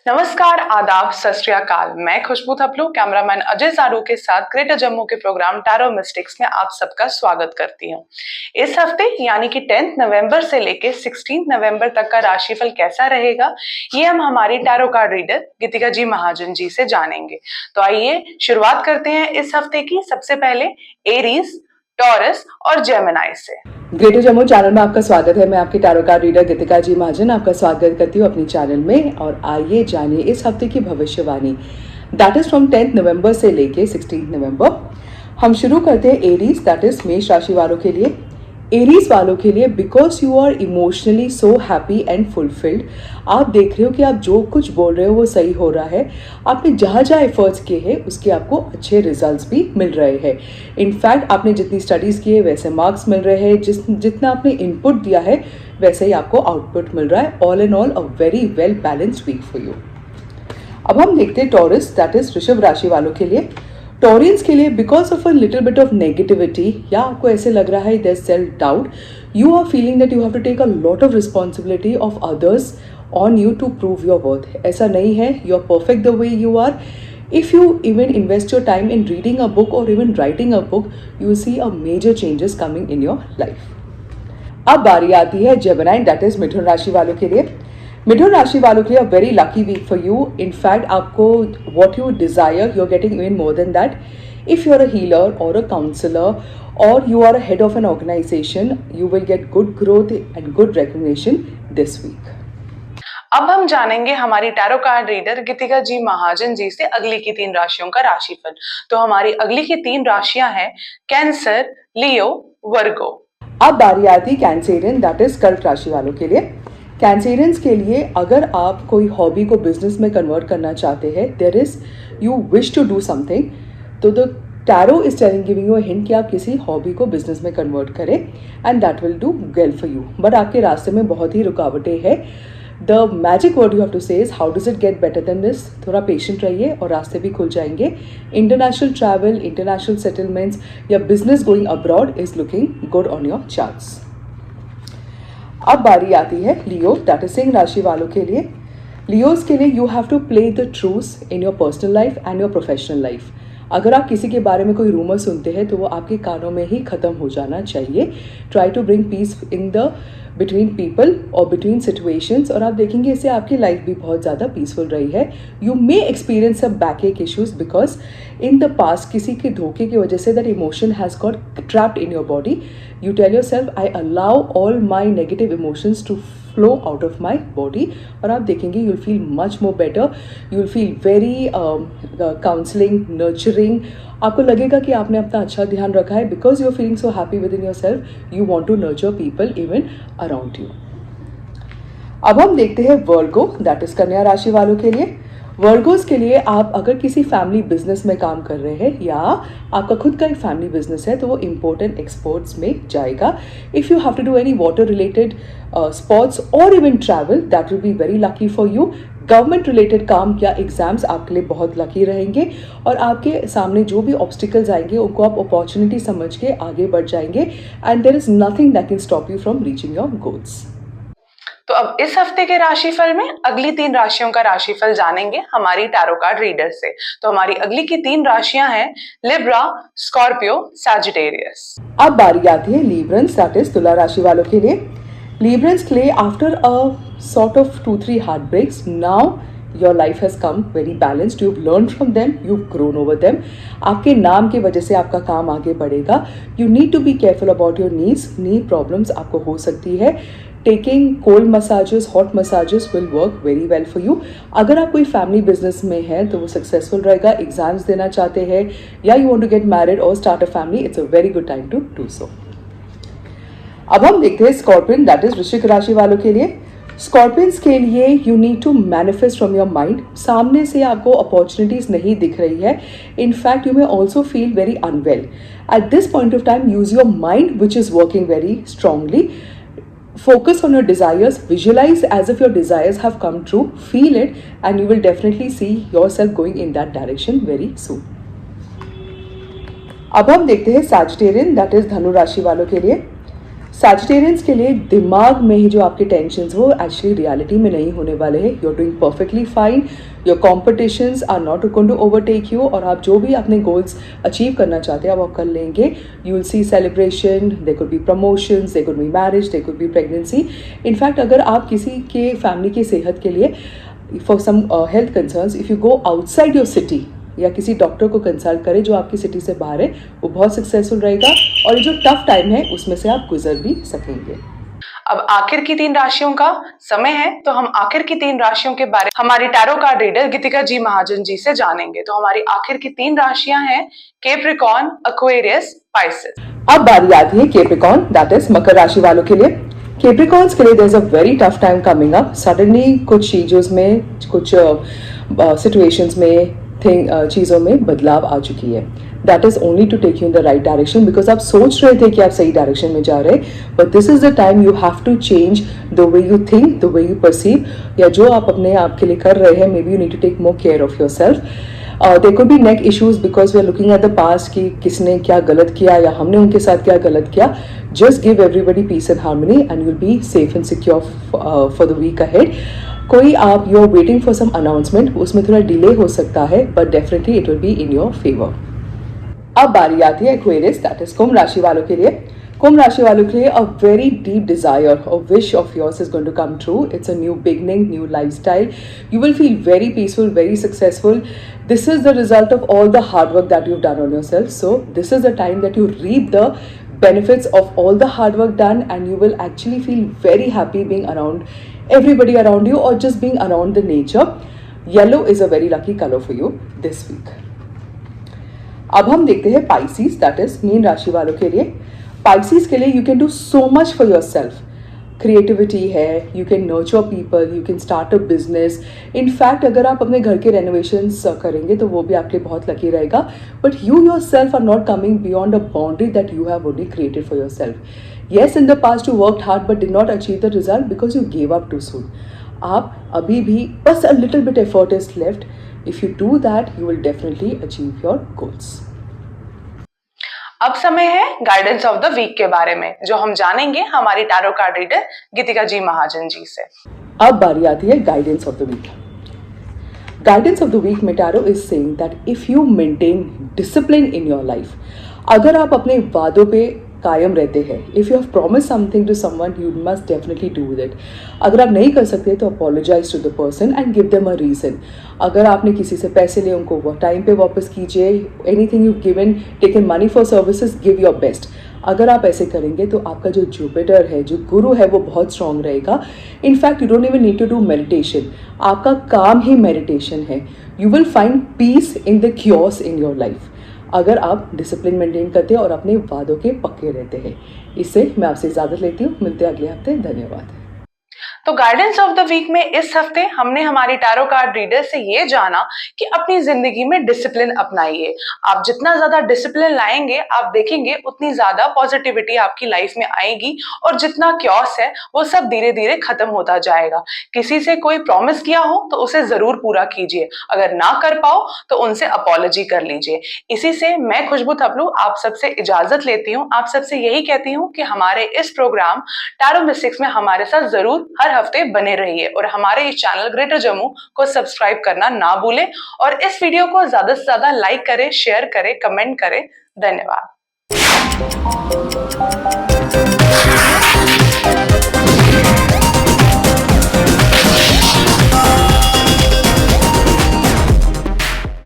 नमस्कार, आदाब, सत श्री अकाल। मैं खुशबू थपलू कैमरामैन अजय सारू के साथ ग्रेटर जम्मू के प्रोग्राम टैरो मिस्टिक्स में आप सबका स्वागत करती हूँ। इस हफ्ते यानी कि 10 नवंबर से लेके 16 नवंबर तक का राशिफल कैसा रहेगा, ये हम हमारी tarot card reader Geetika ji Mahajan ji से जानेंगे। तो आइए शुरुआत करते हैं इस हफ्ते की। सबसे पहले एरीज, टॉरस और जेमिनी से। ग्रेटर जम्मू चैनल में आपका स्वागत है। मैं आपकी tarot card reader Geetika ji महाजन आपका स्वागत करती हूँ अपनी चैनल में। और आइए जानिए इस हफ्ते की भविष्यवाणी, दैट इज फ्रॉम 10 नवंबर से लेके 16 नवंबर। हम शुरू करते हैं एरीज, दैट इज मेष राशि वालों के लिए। एरीज वालों के लिए because you are emotionally so happy and fulfilled, आप देख रहे हो कि आप जो कुछ बोल रहे हो वो सही हो रहा है। आपने जहाँ जहाँ एफर्ट्स किए हैं उसके आपको अच्छे रिजल्ट्स भी मिल रहे हैं। इनफैक्ट आपने जितनी स्टडीज़ की है वैसे मार्क्स मिल रहे हैं, जितना आपने इनपुट दिया है वैसे ही आपको आउटपुट मिल रहा है। All in all a very well balanced week for you. अब हम देखते हैं टॉरस, दैट इज वृषभ राशि वालों के लिए। टॉरियंस के लिए because of a little bit of negativity, या आपको ऐसे लग रहा है their self doubt, you are feeling that you have to take a lot of responsibility of others on you to prove your worth. ऐसा नहीं है, you are perfect the way you are. If you even invest your time in reading a book or even writing a book, you will see a major changes coming in your life. अब बारी आती है Gemini, that is मिथुन राशि वालों के लिए। मिथुन राशि वालों के लिए a very lucky week for you. In fact आपको what you desire you are getting even more than that. If you are a healer और अ काउंसलर और you are a head of an organisation, you will get good growth and good recognition this week. अब हम जानेंगे हमारी tarot card reader Geetika ji Mahajan ji से अगली की 3 राशियों का राशिफल। तो हमारी अगली की 3 राशियां हैं कैंसर, लियो, वर्गो। अब बारी आती कैंसेरियन, दैट इज कर्क राशि वालों के लिए। कैंसेरियंस के लिए अगर आप कोई हॉबी को बिजनेस में कन्वर्ट करना चाहते हैं, there is you wish to do something, तो the tarot is giving you a hint कि आप किसी हॉबी को बिजनेस में कन्वर्ट करें and that will do well for you. But आपके रास्ते में बहुत ही रुकावटें हैं। The magic word you have to say is how does it get better than this. थोड़ा पेशेंट रहिए और रास्ते भी खुल जाएंगे। इंटरनेशनल ट्रैवल, इंटरनेशनल सेटलमेंट्स या business going abroad is looking good on your charts. अब बारी आती है लियो, दैट इज सिंह राशि वालों के लिए। लियोज के लिए you have to play the truths in your personal life and your professional life. अगर आप किसी के बारे में कोई रूमर सुनते हैं तो वो आपके कानों में ही खत्म हो जाना चाहिए। Try to bring peace in the between people और बिटवीन सिचुएशंस, और आप देखेंगे इससे आपकी लाइफ भी बहुत ज़्यादा पीसफुल रही है। You may experience some backache issues because in the past किसी के धोखे की वजह से that emotion has got trapped in your body. You tell yourself, I allow all my negative emotions to flow out of my body, और आप देखेंगे you'll feel much more better, you'll feel very counseling, nurturing। आपको लगेगा कि आपने अपना अच्छा ध्यान रखा है because you're feeling so happy within yourself, you want to nurture people even around you। अब हम देखते हैं वर्गो, दैट इज कन्या राशि वालों के लिए। वर्गोस के लिए आप अगर किसी फैमिली बिजनेस में काम कर रहे हैं या आपका खुद का एक फैमिली बिजनेस है तो वो इम्पोर्टेंट एक्सपोर्ट्स में जाएगा। If you have to do any water related sports और even travel, that will be very lucky for you. Government related काम या एग्जाम्स आपके लिए बहुत लकी रहेंगे और आपके सामने जो भी ऑब्स्टिकल्स आएंगे उनको आप अपॉर्चुनिटी समझ के आगे बढ़ जाएंगे and there is nothing that can stop you from reaching your goals. तो अब इस हफ्ते के राशिफल में अगली 3 राशियों का राशिफल जानेंगे हमारी टैरो कार्ड रीडर से। तो हमारी अगली की 3 राशियां हैं लिब्रा, स्कॉर्पियो, सैजिटेरियस। अब बारी आती है लीब्रंस, दैट इज तुला राशि वालों के लिए। लीब्रंस के लिए after a sort of 2-3 heartbreaks, now your life has come very balanced, you learn from them, you grown over them. आपके नाम की वजह से आपका काम आगे बढ़ेगा। You need to be careful about your knees, knee problems आपको हो सकती है। Taking cold massages, hot massages will work very well for you. अगर आप कोई फैमिली बिजनेस में है तो वो सक्सेसफुल रहेगा। एग्जाम्स देना चाहते हैं या you want to get married और start a family, it's a very good time to do so. अब हम देखते हैं स्कॉर्पियन, दैट इज वृश्चिक राशि वालों के लिए। स्कॉर्पियंस के लिए you need to manifest from your mind. सामने से आपको अपॉर्चुनिटीज नहीं दिख रही है। In fact you may also feel very unwell at this point of time. Use your mind which is working very strongly. Focus on your desires, visualize as if your desires have come true, feel it, and you will definitely see yourself going in that direction very soon. अब हम देखते हैं Sagittarian, that is धनु राशि वालों के लिए। Sagittarians के लिए दिमाग में ही जो आपके टेंशन्स वो एक्चुअली रियलिटी में नहीं होने वाले हैं. You are doing perfectly fine. Your competitions are not going to overtake you. और आप जो भी अपने गोल्स अचीव करना चाहते हैं आप कर लेंगे. You will see celebration, there could be promotions, there could be marriage, there could be pregnancy. In fact अगर आप किसी के फैमिली की सेहत के लिए for some health concerns, if you go outside your city या किसी डॉक्टर को कंसल्ट करें जो आपकी सिटी से बाहर है, वो बहुत सक्सेसफुल रहेगा. और ये जो टफ टाइम है उसमें से आप गुजर भी सकेंगे. अब आखिर की 3 राशियों का समय है, तो हम आखिर की 3 राशियों के बारे में हमारी tarot card reader Geetika ji Mahajan ji से जानेंगे. तो हमारी आखिर की 3 राशियां हैं कैप्रिकॉर्न, एक्वेरियस, पाइसेस. अब बारी आती है कैप्रिकॉर्न, दैट इज मकर राशि वालों के लिए. कैप्रिकॉर्न्स के लिए there is a very tough time coming up. Suddenly कुछ चीजों में, कुछ सिचुएशंस में, चीज़ों में बदलाव आ चुकी है. That is only to take you in the right direction, because आप सोच रहे थे कि आप सही डायरेक्शन में जा रहे हैं, but this is the time you have to change the way you think, the way you perceive, या जो आप अपने आप के लिए कर रहे हैं. Maybe you need to take more care of yourself. There could be neck issues because we are looking at the past कि किसने क्या गलत किया या हमने उनके साथ क्या गलत किया. Just give everybody peace and harmony and you will be safe and secure for the week ahead. कोई आप you are waiting for some announcement, उसमें थोड़ा डिले हो सकता है, but definitely it will be in your favour. अब बारी आती है एक्वेरियस, दैट इज कुंभ राशि वालों के लिए. कुंभ राशि वालों के लिए अ वेरी डीप डिजायर और wish of yours is going to come true. It's a new beginning, new lifestyle. You will feel very peaceful, very successful. This is the result of all the hard work that you've done on yourself. So this is the time that you reap the benefits of all the hard work done, and you will actually feel very happy being around everybody around you or just being around the nature. Yellow is a very lucky color for you this week. अब हम देखते हैं Pisces, that is mean राशि वालों के लिए. Pisces के लिए you can do so much for yourself. Creativity है, you can nurture people, you can start a business. In fact अगर आप अपने घर के रेनोवेशंस करेंगे तो वो भी आपके लिए बहुत लकी रहेगा. But you yourself are not coming beyond a boundary that you have only created for yourself. Yes, in the past you worked hard but did not achieve the result because you gave up too soon. आप अभी भी बस a little bit effort is left. If you do that you will definitely achieve your goals. अब समय है guidance of the week के बारे में, जो हम जानेंगे हमारी tarot card reader Geetika ji Mahajan ji से. अब बारी आती है guidance of the week. Guidance of the week में tarot is saying that if you maintain discipline in your life, अगर आप अपने वादों पे कायम रहते हैं, if you have promise something to someone you must definitely do it. अगर आप नहीं कर सकते तो apologise to the person and give them a reason. अगर आपने किसी से पैसे लिए उनको वो टाइम पे वापस कीजिए. Anything you given, taken money for services, give your best. अगर आप ऐसे करेंगे तो आपका जो जुपिटर है, जो गुरु है, वो बहुत स्ट्रांग रहेगा. In fact you don't even need to do meditation. आपका काम ही मेडिटेशन है. You will find peace in the cures in your life अगर आप डिसिप्लिन मेंटेन करते हैं और अपने वादों के पक्के रहते हैं. इससे मैं आपसे इजाजत लेती हूँ. मिलते हैं अगले हफ्ते. धन्यवाद. तो गाइडेंस ऑफ द वीक में इस हफ्ते हमने हमारी टैरो कार्ड रीडर से ये जाना कि अपनी जिंदगी में डिसिप्लिन अपनाइए. आप जितना ज्यादा डिसिप्लिन लाएंगे, आप देखेंगे उतनी ज्यादा पॉजिटिविटी आपकी लाइफ में आएगी और जितना क्योस है वो सब धीरे धीरे खत्म होता जाएगा. किसी से कोई प्रॉमिस किया हो तो उसे जरूर पूरा कीजिए. अगर ना कर पाओ तो उनसे अपॉलॉजी कर लीजिए. इसी से मैं खुशबू थपलू आप सबसे इजाजत लेती हूँ. आप सबसे यही कहती हूँ कि हमारे इस प्रोग्राम टैरो मिस्टिक्स में हमारे साथ जरूर हर हफ्ते बने रहिए और हमारे इस चैनल ग्रेटर जम्मू को सब्सक्राइब करना ना भूलें और इस वीडियो को ज्यादा से ज्यादा लाइक करें, शेयर करें, कमेंट करें. धन्यवाद.